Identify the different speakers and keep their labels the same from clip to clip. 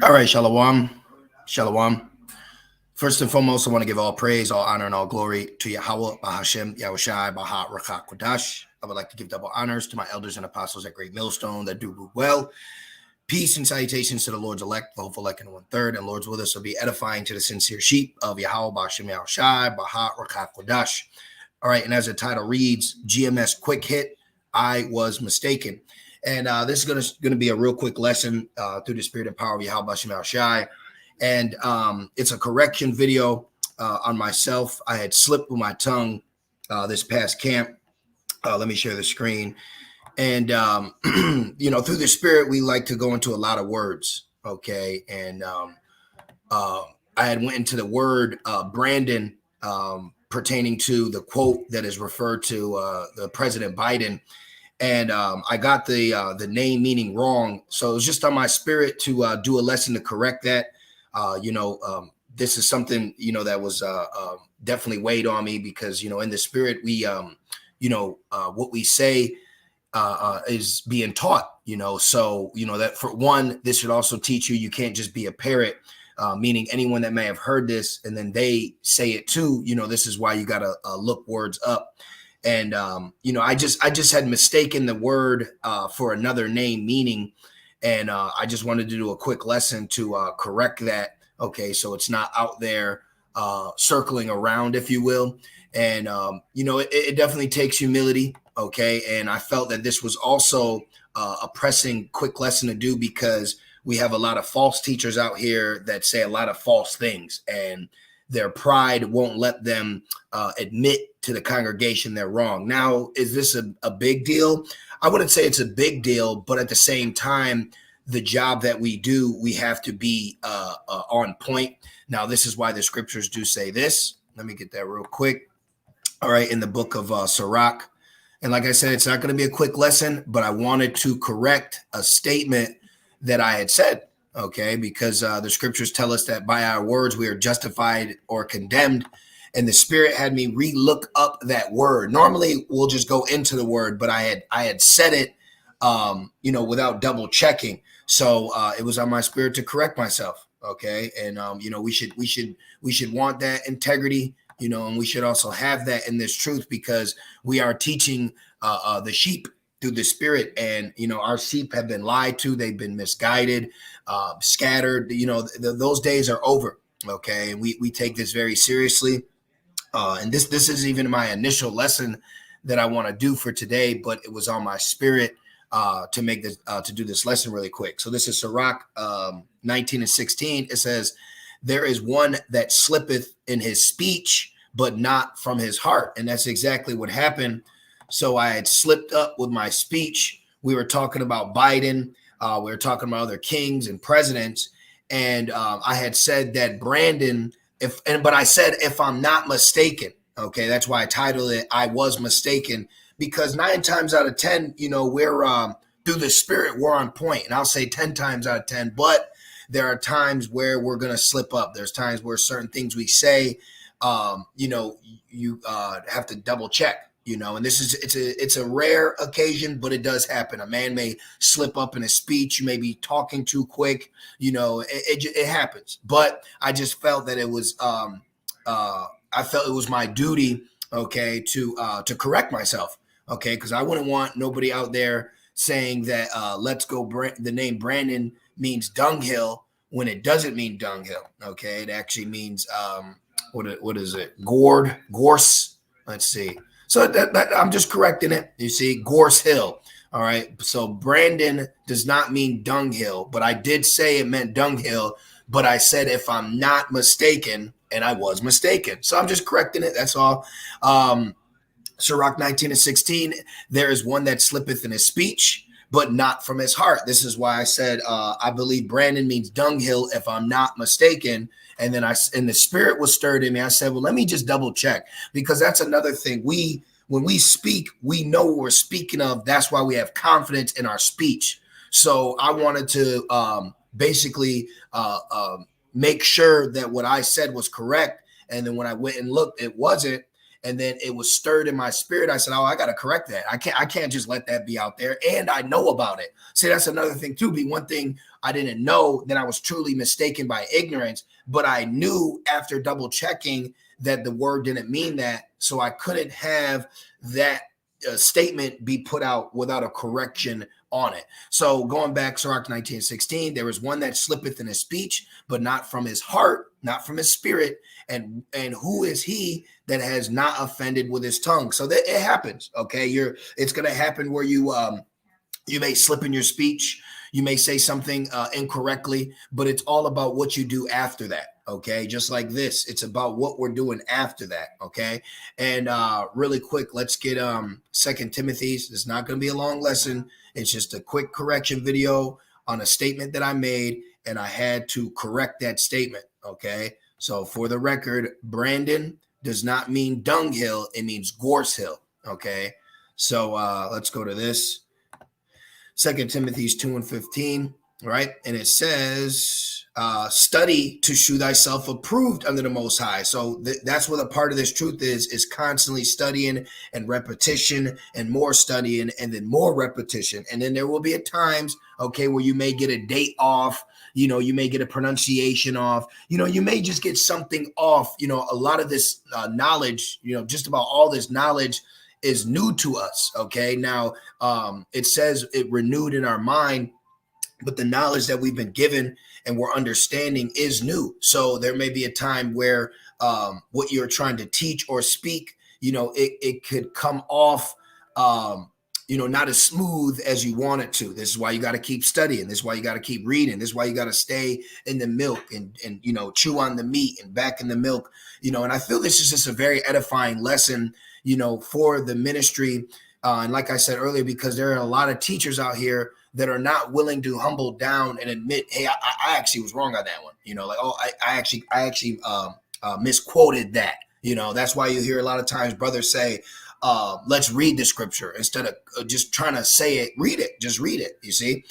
Speaker 1: All right, Shalom. Shalom. First and foremost, I want to give all praise, all honor, and all glory to Yahweh, Bahashem, Yahushai, Baha, Rakha, Kodash. I would like to give double honors to my elders and apostles at Great Millstone that do well. Peace and salutations to the Lord's elect, the hopeful elect, and 1/3, and Lord's with us will be edifying to the sincere sheep of Yahweh, Bahashem, Yahushai, Baha, Rakha, Kodash. All right, and as the title reads, G.M.S. Quick Hit, I Was Mistaken. And this is going to be a real quick lesson through the spirit and power of Yahweh Bashem Al Shai. And it's a correction video on myself. I had slipped with my tongue this past camp. Let me share the screen. And, through the spirit, we like to go into a lot of words. Okay. And I had went into the word Brandon pertaining to the quote that is referred to the President Biden. And I got the name meaning wrong. So it was just on my spirit to do a lesson to correct that. This is something, that was definitely weighed on me because, in the spirit, we, what we say is being taught, So, that for one, this should also teach you can't just be a parrot, meaning anyone that may have heard this and then they say it too, this is why you got to look words up. And, I just had mistaken the word for another name meaning, and I just wanted to do a quick lesson to correct that. Okay, so it's not out there circling around, if you will. And, it definitely takes humility. Okay, and I felt that this was also a pressing quick lesson to do because we have a lot of false teachers out here that say a lot of false things, and their pride won't let them admit to the congregation they're wrong. Now, is this a big deal? I wouldn't say it's a big deal, but at the same time, the job that we do, we have to be on point. Now, this is why the scriptures do say this. Let me get that real quick. All right, in the book of Sirach. And like I said, it's not going to be a quick lesson, but I wanted to correct a statement that I had said. Okay, because the scriptures tell us that by our words we are justified or condemned, and the Spirit had me re-look up that word. Normally we'll just go into the word, but I had said it, without double checking. So it was on my spirit to correct myself. Okay, and we should want that integrity, and we should also have that in this truth because we are teaching the sheep through the spirit, and our sheep have been lied to, they've been misguided, scattered. Those days are over. Okay, and we take this very seriously, and this is even my initial lesson that I want to do for today, but it was on my spirit to make this to do this lesson really quick. So this is Sirach 19:16. It says, "There is one that slippeth in his speech, but not from his heart," and that's exactly what happened. So I had slipped up with my speech. We were talking about Biden. We were talking about other kings and presidents. And I had said that Brandon, but I said, if I'm not mistaken, okay, that's why I titled it, I Was Mistaken, because 9 times out of 10, we're through the spirit, we're on point. And I'll say 10 times out of 10, but there are times where we're going to slip up. There's times where certain things we say, you have to double check. And this is it's a rare occasion, but it does happen. A man may slip up in his speech. You may be talking too quick. It happens. But I just felt that it was I felt it was my duty, okay, to correct myself, okay, because I wouldn't want nobody out there saying that let's go. The name Brandon means dunghill when it doesn't mean dunghill. Okay, it actually means what is it? Gorse. Let's see. So that I'm just correcting it. You see, Gorse Hill. All right. So Brandon does not mean dunghill, but I did say it meant dunghill. But I said, if I'm not mistaken, and I was mistaken. So I'm just correcting it. That's all. Sirach 19:16. There is one that slippeth in his speech, but not from his heart. This is why I said I believe Brandon means dunghill, if I'm not mistaken. And then the spirit was stirred in me. I said, well, let me just double check, because that's another thing. When we speak, we know what we're speaking of. That's why we have confidence in our speech. So I wanted to basically make sure that what I said was correct. And then when I went and looked, it wasn't. and then it was stirred in my spirit. I said, oh, I got to correct that. I can't just let that be out there. And I know about it. See, that's another thing too. Be one thing I didn't know, that I was truly mistaken by ignorance, but I knew after double checking that the word didn't mean that. So I couldn't have that statement be put out without a correction on it. So going back, Sirach 19:16, there is one that slippeth in his speech, but not from his heart, not from his spirit. And who is he that has not offended with his tongue? So that it happens. Okay, it's going to happen where you may slip in your speech. You may say something incorrectly, but it's all about what you do after that. Okay, just like this, it's about what we're doing after that. Okay, and really quick, let's get 2 Timothy's. It's not going to be a long lesson. It's just a quick correction video on a statement that I made, and I had to correct that statement. Okay, so for the record, Brandon does not mean dunghill; it means gorse hill. Okay, so let's go to this. 2 Timothy 2:15, right? And it says, study to shew thyself approved under the Most High. So that's what a part of this truth is constantly studying and repetition and more studying and then more repetition. And then there will be at times, okay, where you may get a date off, you may get a pronunciation off, you may just get something off. A lot of this knowledge, just about all this knowledge is new to us. Okay. Now, it says it renewed in our mind, but the knowledge that we've been given and we're understanding is new. So there may be a time where what you're trying to teach or speak, it could come off, not as smooth as you want it to. This is why you got to keep studying. This is why you got to keep reading. This is why you got to stay in the milk and chew on the meat and back in the milk, and I feel this is just a very edifying lesson, for the ministry. And like I said earlier, because there are a lot of teachers out here that are not willing to humble down and admit, hey, I actually was wrong on that one. I actually misquoted that. That's why you hear a lot of times brothers say, let's read the scripture instead of just trying to say it. Read it, just read it. You see,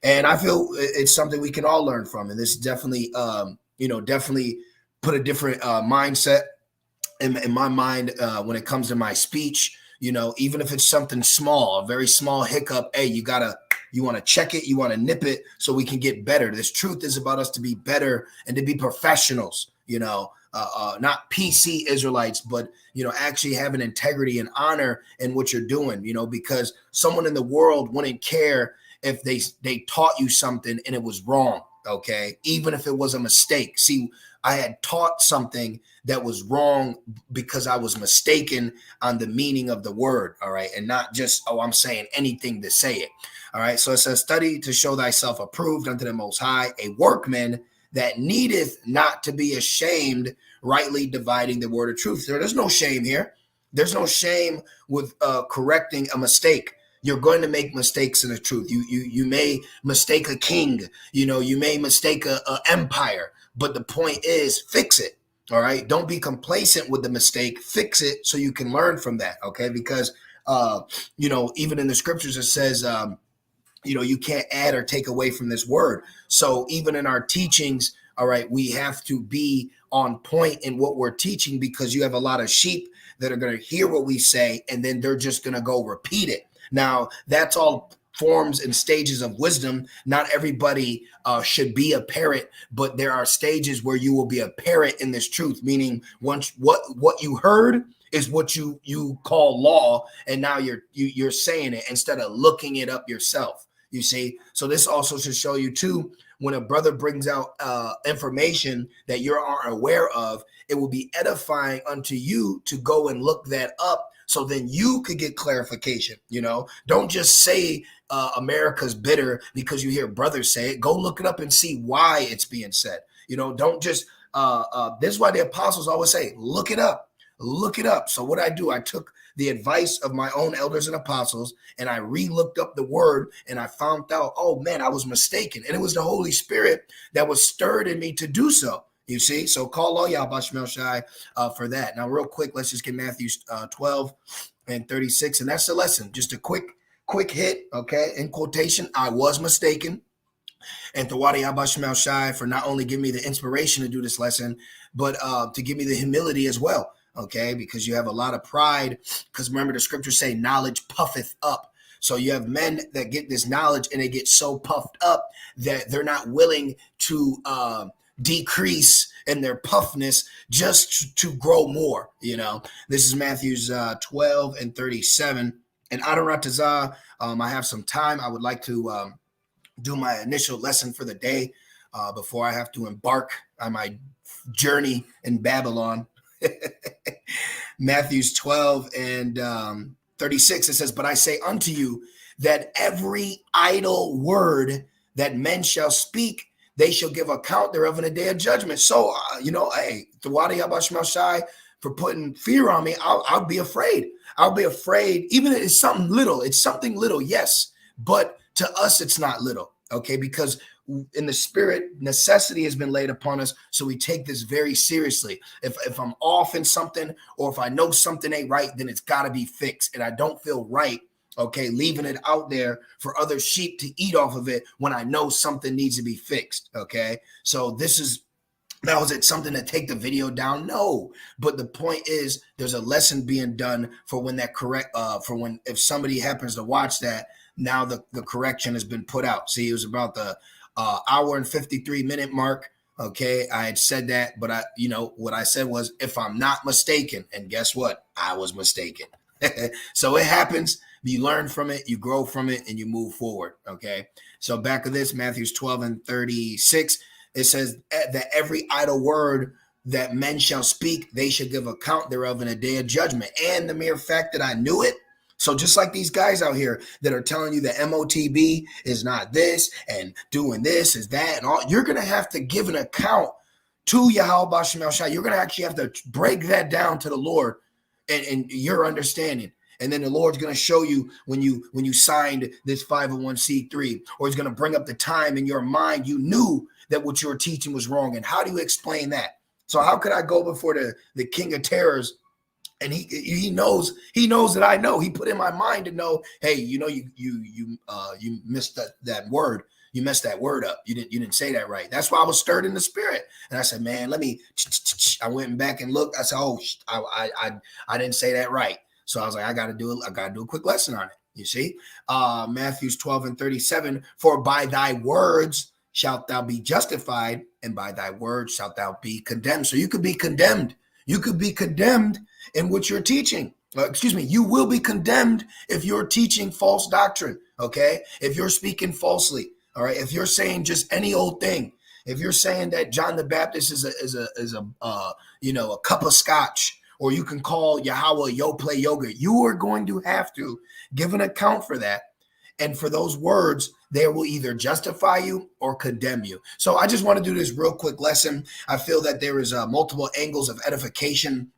Speaker 1: and I feel it's something we can all learn from, and this definitely, definitely put a different mindset in my mind when it comes to my speech. Even if it's something small, a very small hiccup, hey, you want to check it, you want to nip it so we can get better. This truth is about us to be better and to be professionals, not PC Israelites, but, actually having integrity and honor in what you're doing, because someone in the world wouldn't care if they taught you something and it was wrong. Okay. Even if it was a mistake. See, I had taught something that was wrong because I was mistaken on the meaning of the word. All right. And not just, I'm saying anything to say it. All right. So it says, study to show thyself approved unto the Most High, a workman that needeth not to be ashamed, rightly dividing the word of truth. There's no shame here. There's no shame with correcting a mistake. You're going to make mistakes in the truth. You may mistake a king, you may mistake a empire, but the point is fix it. All right. Don't be complacent with the mistake. Fix it so you can learn from that. Okay. Because, even in the scriptures, it says, you can't add or take away from this word. So even in our teachings, all right, we have to be on point in what we're teaching, because you have a lot of sheep that are going to hear what we say and then they're just going to go repeat it. Now, that's all forms and stages of wisdom. Not everybody should be a parrot, but there are stages where you will be a parrot in this truth, meaning once what you heard is what you call law, and now you're saying it instead of looking it up yourself. You see, so this also should show you too, when a brother brings out information that you aren't aware of, it will be edifying unto you to go and look that up, so then you could get clarification. Don't just say America's bitter because you hear brothers say it. Go look it up and see why it's being said. Don't just this is why the apostles always say, look it up. Look it up. So what I do, I took the advice of my own elders and apostles, and I re-looked up the word, and I found out, oh man, I was mistaken. And it was the Holy Spirit that was stirred in me to do so. You see? So call all y'all Bashmel Shai for that. Now, real quick, let's just get Matthew 12 and 36. And that's the lesson. Just a quick hit. Okay. In quotation, I was mistaken. And Tawadi Abashmel Shai for not only giving me the inspiration to do this lesson, but to give me the humility as well. okay? Because you have a lot of pride, because remember the scriptures say knowledge puffeth up. So you have men that get this knowledge and they get so puffed up that they're not willing to decrease in their puffness just to grow more. This is Matthew's 12 and 37. And Adoratazah, I have some time. I would like to do my initial lesson for the day before I have to embark on my journey in Babylon. Matthew's 12 and 36, it says, "But I say unto you that every idle word that men shall speak, they shall give account thereof in a day of judgment." So, hey, Thawadi Abashmashai, for putting fear on me, I'll be afraid. I'll be afraid, even if it's something little. It's something little, yes, but to us, it's not little, okay? Because in the spirit, necessity has been laid upon us, so we take this very seriously. If I'm off in something, or if I know something ain't right, then it's got to be fixed, and I don't feel right, okay, leaving it out there for other sheep to eat off of it when I know something needs to be fixed, okay? So now, is it something to take the video down? No, but the point is there's a lesson being done for when if somebody happens to watch that, now the correction has been put out. See, it was about the hour and 53-minute mark. Okay, I had said that, but what I said was, if I'm not mistaken, and guess what? I was mistaken. So it happens. You learn from it, you grow from it, and you move forward. Okay, so back of this, Matthew's 12 and 36. It says that every idle word that men shall speak, they shall give account thereof in a day of judgment. And the mere fact that I knew it. So just like these guys out here that are telling you the MOTB is not this and doing this is that and all, you're going to have to give an account to Yahweh Bashem El Shai. You're going to actually have to break that down to the Lord and your understanding. And then the Lord's going to show you when you signed this 501c3, or he's going to bring up the time in your mind you knew that what you were teaching was wrong. And how do you explain that? So how could I go before the King of Terrors? And he knows that I know. He put in my mind to know, hey, you missed that word. You messed that word up. You didn't say that right. That's why I was stirred in the spirit. And I said, man, I went back and looked. I said, oh, I didn't say that right. So I was like, I got to do a quick lesson on it. You see, Matthew's 12 and 37, "For by thy words shalt thou be justified, and by thy words shalt thou be condemned." So you could be condemned. You could be condemned in what you're teaching. You will be condemned if you're teaching false doctrine. Okay, if you're speaking falsely. All right, if you're saying just any old thing, if you're saying that John the Baptist is a cup of scotch, or you can call Yahweh yo play yoga, you are going to have to give an account for that. And for those words, they will either justify you or condemn you. So I just want to do this real quick lesson. I feel that there is multiple angles of edification,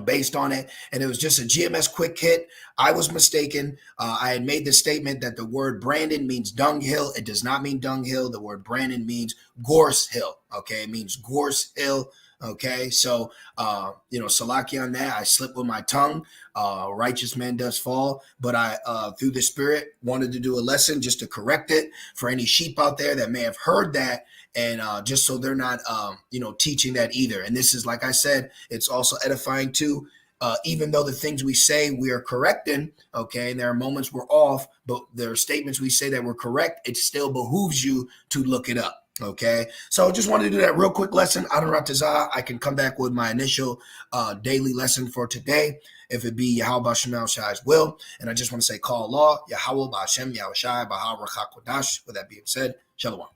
Speaker 1: based on it. And it was just a G.M.S. quick hit. I was mistaken. I had made the statement that the word Brandon means dunghill. It does not mean dunghill. The word Brandon means gorse hill. Okay, it means gorse hill. Okay, so, Salaki on that, I slipped with my tongue. Righteous man does fall, but I, through the Spirit, wanted to do a lesson just to correct it for any sheep out there that may have heard that, and just so they're not, teaching that either. And this is, like I said, it's also edifying too. Even though the things we say we are correcting, okay, and there are moments we're off, but there are statements we say that we're correct, it still behooves you to look it up. Okay, so just wanted to do that real quick lesson. Adoratazah, I can come back with my initial daily lesson for today, if it be Yahweh Bashem El Shai's will. And I just want to say, call Allah, Yahweh Bashem Yahweh Shai Baha Rakha Kodash. With that being said, Shalom.